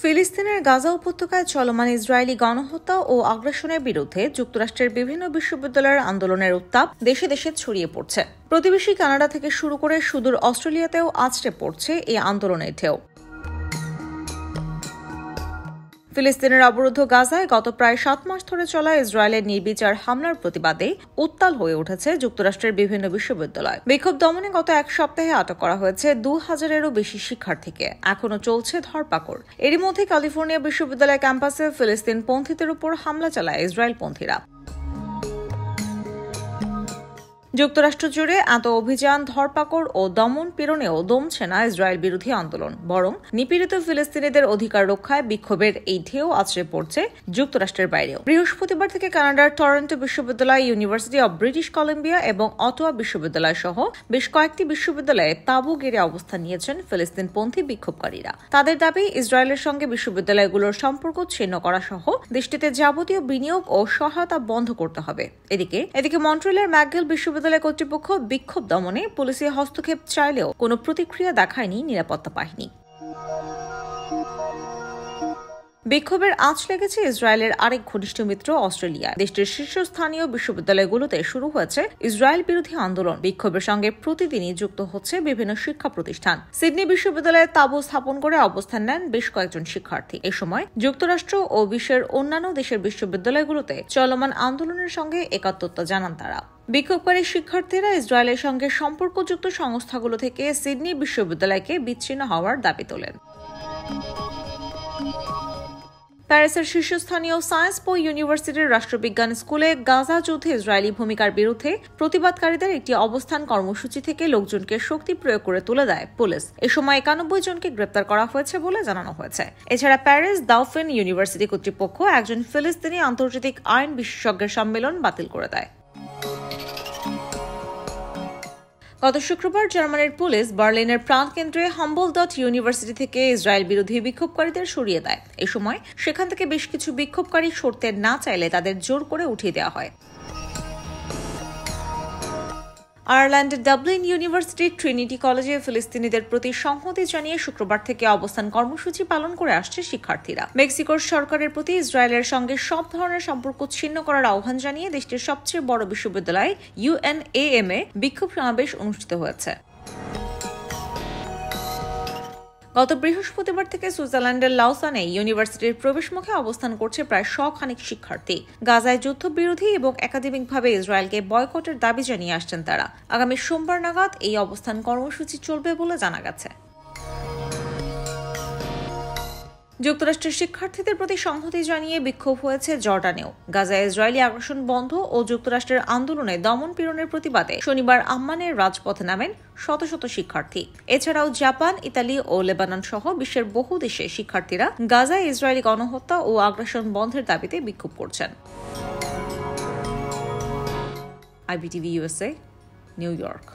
ফিলিস্তিনের গাজা উপত্যকায় চলমান ইসরায়েলি গণহত্যা ও আগ্রাসনের বিরুদ্ধে যুক্তরাষ্ট্রের বিভিন্ন বিশ্ববিদ্যালয়ের আন্দোলনের উত্তাপ দেশে দেশে ছড়িয়ে পড়ছে। প্রতিবেশী কানাডা থেকে শুরু করে সুদূর অস্ট্রেলিয়াতেও আছড়ে পড়ছে এই আন্দোলনের ঢেউ। ফিলিস্তিনের অবরুদ্ধ গাজায় গত প্রায় 7 মাস ধরে চলা ইসরায়েলের নির্বিচার হামলার প্রতিবাদে উত্তাল হয়ে উঠেছে যুক্তরাষ্ট্রের বিভিন্ন বিশ্ববিদ্যালয়। বিক্ষোভ দমনে গত এক সপ্তাহে আটক করা হয়েছে 2000-এরও বেশি শিক্ষার্থীকে। এখনও চলছে ধরপাকড়। এরই মধ্যে ক্যালিফোর্নিয়া বিশ্ববিদ্যালয় ক্যাম্পাসে ফিলিস্তিনপন্থীদের উপর হামলা চালায় ইসরায়েলপন্থীরা। যুক্তরাষ্ট্র জুড়ে এত অভিযান, ধরপাকড় ও দমন পীড়নেও দমছে না ইসরায়েল বিরোধী আন্দোলন, বরং নিপীড়িত ফিলিস্তিনিদের অধিকার রক্ষায় বিক্ষোভের এই ঢেউ আছড়ে পড়ছে যুক্তরাষ্ট্রের বাইরেও। বৃহস্পতিবার থেকে কানাডার টরন্টো বিশ্ববিদ্যালয়, ইউনিভার্সিটি অব ব্রিটিশ কলম্বিয়া এবং অটোয়া বিশ্ববিদ্যালয় সহ বেশ কয়েকটি বিশ্ববিদ্যালয়ে তাঁবু গেড়ে অবস্থান নিয়েছেন ফিলিস্তিনপন্থী বিক্ষোভকারীরা। তাদের দাবি, ইসরায়েলের সঙ্গে বিশ্ববিদ্যালয়গুলোর সম্পর্ক ছিন্ন করা সহ দেশটিতে যাবতীয় বিনিয়োগ ও সহায়তা বন্ধ করতে হবে। এদিকে মন্ট্রিলের ম্যাকগিল বিশ্ববিদ্যালয় কর্তৃপক্ষ বিক্ষোভ দমনে পুলিশি হস্তক্ষেপ চাইলেও কোনো প্রতিক্রিয়া দেখায়নি নিরাপত্তা বাহিনী। বিক্ষোভের আঁচ লেগেছে ইসরায়েলের আরেক ঘনিষ্ঠ মিত্র অস্ট্রেলিয়া। দেশটির শীর্ষস্থানীয় বিশ্ববিদ্যালয়গুলোতে শুরু হয়েছে ইসরায়েল বিরোধী আন্দোলন। বিক্ষোভের সঙ্গে প্রতিদিনই যুক্ত হচ্ছে বিভিন্ন শিক্ষা প্রতিষ্ঠান। সিডনি বিশ্ববিদ্যালয়ে তাঁবু স্থাপন করে অবস্থান নেন বেশ কয়েকজন শিক্ষার্থী। এ সময় যুক্তরাষ্ট্র ও বিশ্বের অন্যান্য দেশের বিশ্ববিদ্যালয়গুলোতে চলমান আন্দোলনের সঙ্গে একাত্মতা জানান তারা। বিক্ষোভকারী শিক্ষার্থীরা ইসরায়েলের সঙ্গে সম্পর্কযুক্ত সংস্থাগুলো থেকে সিডনি বিশ্ববিদ্যালয়কে বিচ্ছিন্ন হওয়ার দাবি তোলেন। প্যারিসের শীর্ষস্থানীয় সায়েন্স পো ইউনিভার্সিটির রাষ্ট্রবিজ্ঞান স্কুলে গাজা যুদ্ধে ইসরায়েলি ভূমিকার বিরুদ্ধে প্রতিবাদকারীদের একটি অবস্থান কর্মসূচি থেকে লোকজনকে শক্তি প্রয়োগ করে তুলে দেয় পুলিশ। এ সময় 91 জনকে গ্রেপ্তার করা হয়েছে বলে জানানো হয়েছে। এছাড়া প্যারিস দাউফিন ইউনিভার্সিটি কর্তৃপক্ষ একজন ফিলিস্তিনি আন্তর্জাতিক আইন বিশেষজ্ঞের সম্মেলন বাতিল করে দেয়। গত শুক্রবার জার্মানির পুলিশ বার্লিনের প্রাণকেন্দ্রে হাম্বোল্ট ইউনিভার্সিটি থেকে ইসরায়েল বিরোধী বিক্ষোভকারীদের সরিয়ে দেয়। এ সময় সেখান থেকে বেশ কিছু বিক্ষোভকারী সরতে না চাইলে তাদের জোর করে উঠিয়ে দেওয়া হয়। আয়ারল্যান্ডের ডাবলিন ইউনিভার্সিটির ট্রিনিটি কলেজে ফিলিস্তিনিদের প্রতি সংহতি জানিয়ে শুক্রবার থেকে অবস্থান কর্মসূচি পালন করে আসছে শিক্ষার্থীরা। মেক্সিকোর সরকারের প্রতি ইসরায়েলের সঙ্গে সব ধরনের সম্পর্ক ছিন্ন করার আহ্বান জানিয়ে দেশটির সবচেয়ে বড় বিশ্ববিদ্যালয় UNAM এ বিক্ষোভ সমাবেশ অনুষ্ঠিত হয়েছে। গত বৃহস্পতিবার থেকে সুইজারল্যান্ডের লাউসানে ইউনিভার্সিটির প্রবেশমুখে অবস্থান করছে প্রায় 100 খানিক শিক্ষার্থী। গাজায় যুদ্ধবিরোধী এবং একাডেমিকভাবে ইসরায়েলকে বয়কটের দাবি জানিয়ে আসছেন তারা। আগামী সোমবার নাগাদ এই অবস্থান কর্মসূচি চলবে বলে জানা গেছে। যুক্তরাষ্ট্রের শিক্ষার্থীদের প্রতি সংহতি জানিয়ে বিক্ষোভ হয়েছে জর্ডানেও। গাজায় ইসরায়েলি আগ্রাসন বন্ধ ও যুক্তরাষ্ট্রের আন্দোলনে দমন পীড়নের প্রতিবাদে শনিবার আম্মানের রাজপথে নামেন শত শত শিক্ষার্থী। এছাড়াও জাপান, ইতালি ও লেবানন সহ বিশ্বের বহু দেশে শিক্ষার্থীরা গাজায় ইসরায়েলি গণহত্যা ও আগ্রাসন বন্ধের দাবিতে বিক্ষোভ করছেন। IBTV USA, new York.